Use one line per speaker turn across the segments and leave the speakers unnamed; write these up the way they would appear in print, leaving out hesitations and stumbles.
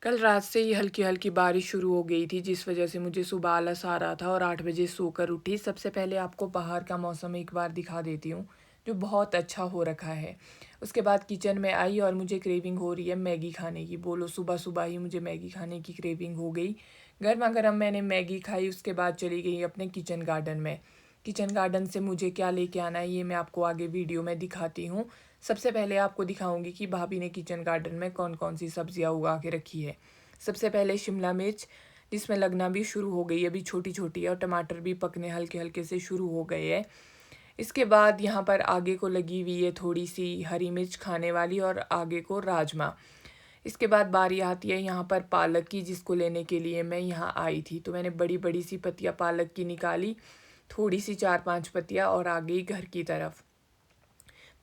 कल रात से ही हल्की-हल्की बारिश शुरू हो गई थी, जिस वजह से मुझे सुबह आलस आ रहा था और 8 बजे सोकर उठी। सबसे पहले आपको बाहर का मौसम एक बार दिखा देती हूँ, जो बहुत अच्छा हो रखा है। उसके बाद किचन में आई और मुझे क्रेविंग हो रही है मैगी खाने की। बोलो सुबह-सुबह ही मुझे मैगी खाने की क्रेविंग हो गई। गरमा-गरम मैंने मैगी खाई, उसके बाद चली गई अपने किचन गार्डन में। किचन गार्डन से मुझे क्या लेके आना है, ये मैं आपको आगे वीडियो में दिखाती हूँ। सबसे पहले आपको दिखाऊँगी कि भाभी ने किचन गार्डन में कौन-कौन सी सब्जियाँ उगा के रखी है। सबसे पहले शिमला मिर्च, जिसमें लगना भी शुरू हो गई है, अभी छोटी-छोटी है, और टमाटर भी पकने हल्के-हल्के से शुरू हो गए हैं। इसके बाद यहाँ पर आगे को लगी हुई है थोड़ी-सी हरी मिर्च खाने वाली, और आगे को राजमा। इसके बाद बारी आती है यहाँ पर पालक की, जिसको लेने के लिए मैं यहाँ आई थी। तो मैंने बड़ी-बड़ी सी पत्तियाँ पालक की निकाली, थोड़ी-सी 4-5 पत्तियाँ, और आ गई घर की तरफ।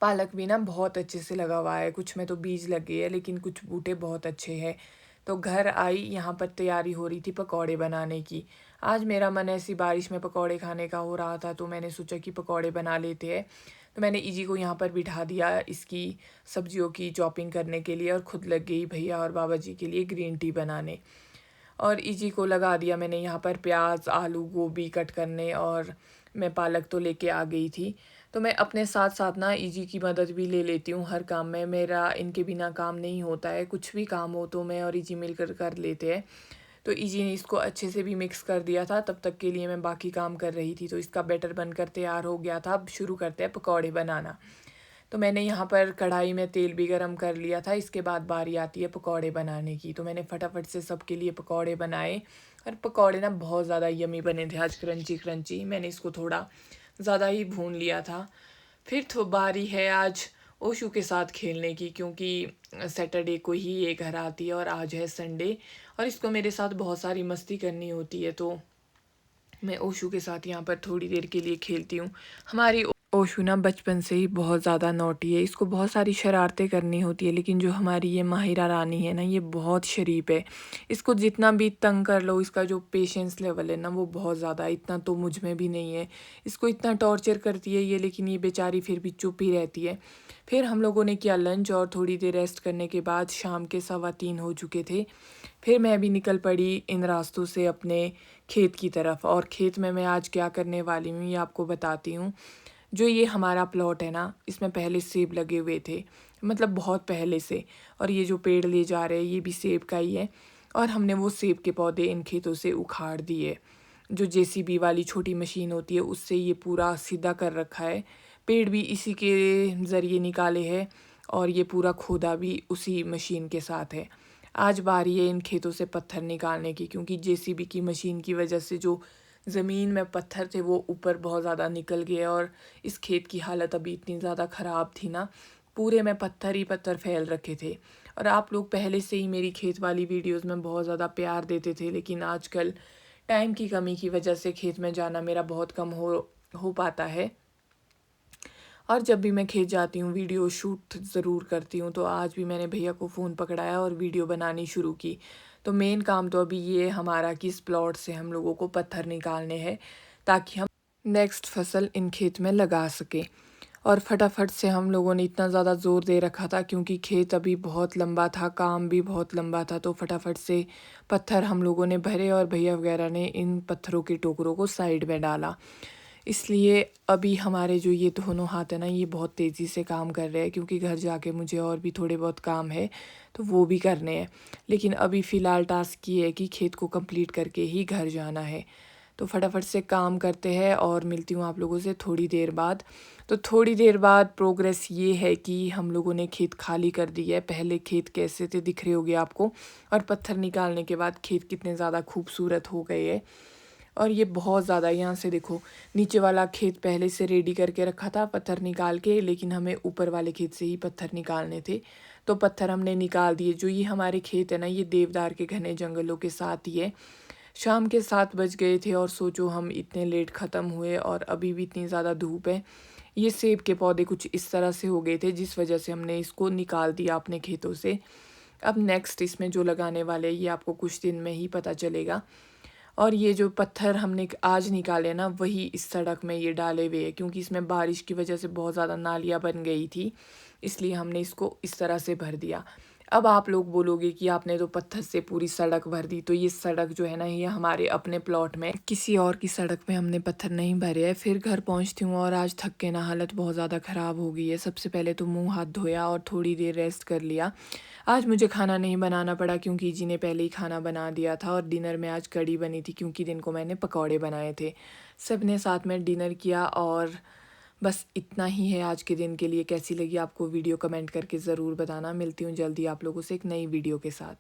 पालक भी ना बहुत अच्छे से लगा हुआ है, कुछ में तो बीज लगे हैं, लेकिन कुछ बूटे बहुत अच्छे हैं। तो घर आई, यहाँ पर तैयारी हो रही थी पकौड़े बनाने की। आज मेरा मन ऐसी बारिश में पकौड़े खाने का हो रहा था, तो मैंने सोचा कि पकौड़े बना लेते हैं। तो मैंने इजी को यहाँ पर बिठा दिया इसकी सब्जियों की चॉपिंग करने के लिए, और खुद लग गई भैया और बाबा जी के लिए ग्रीन टी बनाने। और इजी को लगा दिया मैंने यहाँ पर प्याज, आलू, गोभी कट करने, और मैं पालक तो लेके आ गई थी। तो मैं अपने साथ-साथ ना इजी की मदद भी ले लेती हूँ हर काम में, मेरा इनके बिना काम नहीं होता है, कुछ भी काम हो तो मैं और इजी मिलकर कर लेते हैं। तो इजी ने इसको अच्छे से भी मिक्स कर दिया था, तब तक के लिए मैं बाकी काम कर रही थी। तो इसका बैटर बनकर तैयार हो गया था, अब शुरू करते हैं पकौड़े बनाना। तो मैंने यहाँ पर कढ़ाई में तेल भी गरम कर लिया था, इसके बाद बारी आती है पकौड़े बनाने की। तो मैंने फटाफट से सबके लिए पकौड़े बनाए, और पकौड़े ना बहुत ज़्यादा यम्मी बने थे आज, क्रंची-क्रंची। मैंने इसको थोड़ा ज़्यादा ही भून लिया था। फिर तो बारी है आज ओशू के साथ खेलने की, क्योंकि सैटरडे को ही ये घर आती है और आज है संडे, और इसको मेरे साथ बहुत सारी मस्ती करनी होती है। तो मैं ओशू के साथ यहाँ पर थोड़ी देर के लिए खेलती हूँ। हमारी ओशू ना बचपन से ही बहुत ज़्यादा नॉटी है, इसको बहुत सारी शरारतें करनी होती है, लेकिन जो हमारी ये माहिरा रानी है ना, ये बहुत शरीफ है। इसको जितना भी तंग कर लो, इसका जो पेशेंस लेवल है ना, वो बहुत ज़्यादा है, इतना तो मुझ में भी नहीं है। इसको इतना टॉर्चर करती है ये, लेकिन ये बेचारी फिर भी चुप ही रहती है। फिर हम लोगों ने किया लंच, और थोड़ी देर रेस्ट करने के बाद शाम के 3:15 हो चुके थे। फिर मैं भी निकल पड़ी इन रास्तों से अपने खेत की तरफ, और खेत में मैं आज क्या करने वाली हूँ ये आपको बताती हूँ। जो ये हमारा प्लॉट है ना, इसमें पहले सेब लगे हुए थे, मतलब बहुत पहले से, और ये जो पेड़ ले जा रहे हैं ये भी सेब का ही है। और हमने वो सेब के पौधे इन खेतों से उखाड़ दिए। जो जेसीबी वाली छोटी मशीन होती है, उससे ये पूरा सीधा कर रखा है। पेड़ भी इसी के ज़रिए निकाले हैं, और ये पूरा खोदा भी उसी मशीन के साथ है। आज बारी है इन खेतों से पत्थर निकालने की, क्योंकि जेसीबी की मशीन की वजह से जो ज़मीन में पत्थर थे वो ऊपर बहुत ज़्यादा निकल गए, और इस खेत की हालत अभी इतनी ज़्यादा ख़राब थी ना, पूरे में पत्थर ही पत्थर फैल रखे थे। और आप लोग पहले से ही मेरी खेत वाली वीडियोस में बहुत ज़्यादा प्यार देते थे, लेकिन आजकल टाइम की कमी की वजह से खेत में जाना मेरा बहुत कम हो पाता है। और जब भी मैं खेत जाती हूँ वीडियो शूट ज़रूर करती हूँ। तो आज भी मैंने भैया को फ़ोन पकड़ाया और वीडियो बनानी शुरू की। तो मेन काम तो अभी ये हमारा कि इस प्लॉट से हम लोगों को पत्थर निकालने हैं, ताकि हम नेक्स्ट फसल इन खेत में लगा सकें। और फटाफट से हम लोगों ने इतना ज़्यादा ज़ोर दे रखा था, क्योंकि खेत अभी बहुत लंबा था, काम भी बहुत लंबा था। तो फटाफट से पत्थर हम लोगों ने भरे, और भैया वगैरह ने इन पत्थरों के टोकरों को साइड में डाला। इसलिए अभी हमारे जो ये दोनों हाथ हैं ना, ये बहुत तेज़ी से काम कर रहे हैं, क्योंकि घर जाके मुझे और भी थोड़े बहुत काम है, तो वो भी करने हैं। लेकिन अभी फ़िलहाल टास्क ये है कि खेत को कंप्लीट करके ही घर जाना है। तो फटाफट से काम करते हैं, और मिलती हूँ आप लोगों से थोड़ी देर बाद। तो थोड़ी देर बाद प्रोग्रेस ये है कि हम लोगों ने खेत खाली कर दिया है। पहले खेत कैसे थे दिख रहे होंगे आपको, और पत्थर निकालने के बाद खेत कितने ज़्यादा खूबसूरत हो गए हैं। और ये बहुत ज़्यादा, यहाँ से देखो, नीचे वाला खेत पहले से रेडी करके रखा था पत्थर निकाल के, लेकिन हमें ऊपर वाले खेत से ही पत्थर निकालने थे। तो पत्थर हमने निकाल दिए। जो ये हमारे खेत है ना, ये देवदार के घने जंगलों के साथ ही है। शाम के 7 बज गए थे, और सोचो हम इतने लेट ख़त्म हुए, और अभी भी इतनी ज़्यादा धूप है। ये सेब के पौधे कुछ इस तरह से हो गए थे, जिस वजह से हमने इसको निकाल दिया अपने खेतों से। अब नेक्स्ट इसमें जो लगाने वाले हैं, ये आपको कुछ दिन में ही पता चलेगा। और ये जो पत्थर हमने आज निकाले ना, वही इस सड़क में ये डाले हुए हैं, क्योंकि इसमें बारिश की वजह से बहुत ज़्यादा नालियाँ बन गई थी, इसलिए हमने इसको इस तरह से भर दिया। अब आप लोग बोलोगे कि आपने तो पत्थर से पूरी सड़क भर दी, तो ये सड़क जो है ना, ये हमारे अपने प्लॉट में, किसी और की सड़क में हमने पत्थर नहीं भरे हैं। फिर घर पहुंचती हूँ और आज थक के ना हालत बहुत ज़्यादा ख़राब हो गई है। सबसे पहले तो मुंह हाथ धोया और थोड़ी देर रेस्ट कर लिया। आज मुझे खाना नहीं बनाना पड़ा क्योंकि जी ने पहले ही खाना बना दिया था, और डिनर में आज कढ़ी बनी थी क्योंकि दिन को मैंने पकौड़े बनाए थे। सब ने साथ में डिनर किया, और बस इतना ही है आज के दिन के लिए। कैसी लगी आपको वीडियो कमेंट करके ज़रूर बताना। मिलती हूँ जल्दी आप लोगों से एक नई वीडियो के साथ।